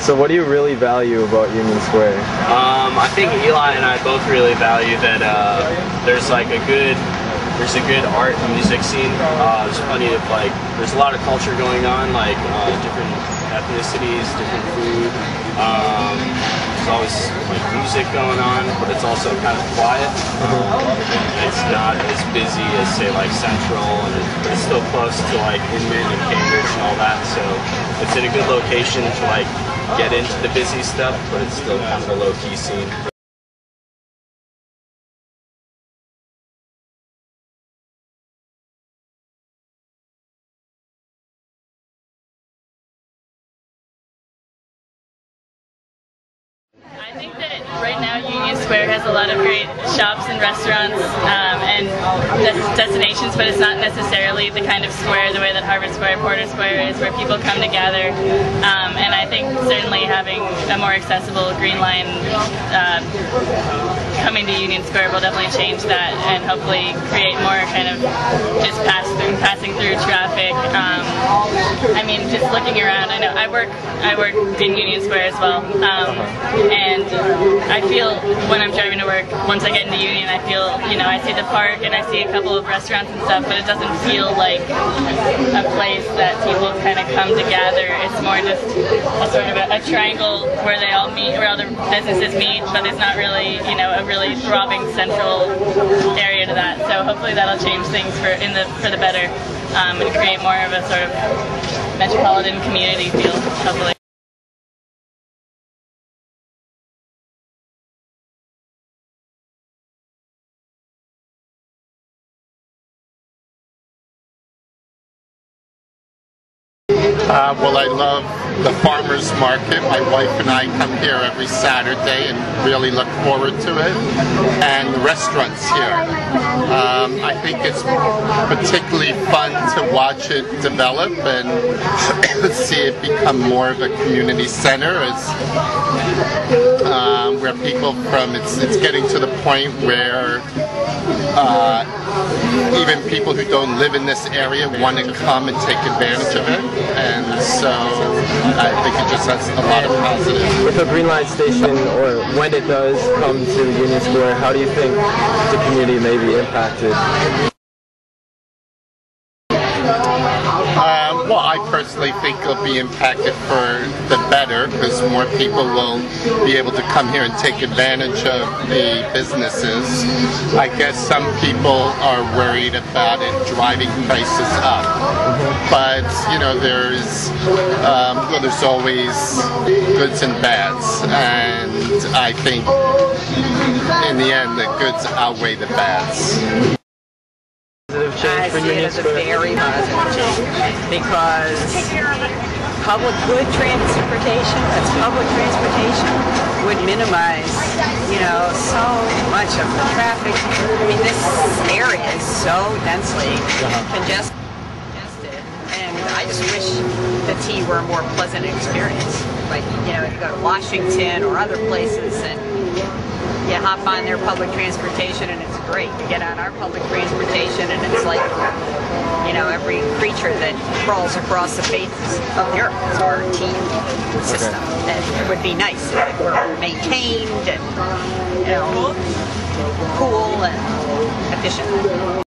So what do you really value about Union Square? I think Eli and I both really value that there's a good art and music scene. There's plenty of there's a lot of culture going on, different ethnicities, different food. There's always music going on, but it's also kind of quiet. It's not as busy as say Central, but it's still close to Inman and Cambridge and all that. So it's in a good location to get into the busy stuff, but it's still kind of a low-key scene. I think that right now Union Square has a lot of great shops and restaurants and destinations, but it's not necessarily the kind of square the way that Harvard Square, Porter Square is, where people come together. And I think certainly having a more accessible Green Line coming to Union Square will definitely change that and hopefully create more kind of just passing through traffic. I mean, just looking around, I know I work in Union Square as well. And I feel when I'm driving to work, once I get into Union, I feel, I see the park and I see a couple of restaurants and stuff, but it doesn't feel like a place that people kind of come to gather. It's more just a sort of a triangle where they all meet, where all the businesses meet, but it's not really, a really throbbing central area to that. So hopefully that'll change things for the better and create more of a sort of metropolitan community feel, hopefully. Well, I love the farmers market. My wife and I come here every Saturday and really look forward to it. And the restaurants here. I think it's particularly fun to watch it develop and see it become more of a community center. Where people it's getting to the point where even people who don't live in this area want to come and take advantage of it, and so I think it just has a lot of positives. With the Green Line station, or when it does come to Union Square, how do you think the community may be impacted? Well, I personally think it'll be impacted for the better because more people will be able to come here and take advantage of the businesses. I guess some people are worried about it driving prices up, but there's always goods and bads, and I think in the end the goods outweigh the bads. I see it as a very positive change because good transportation, would minimize, so much of the traffic. I mean, this area is so densely congested, and I just wish the T were a more pleasant experience. You go to Washington or other places and you hop on their public transportation and it's great. You get on our public transportation and it's like, every creature that crawls across the face of the earth is our T system. And it would be nice if it were maintained and, cool and efficient.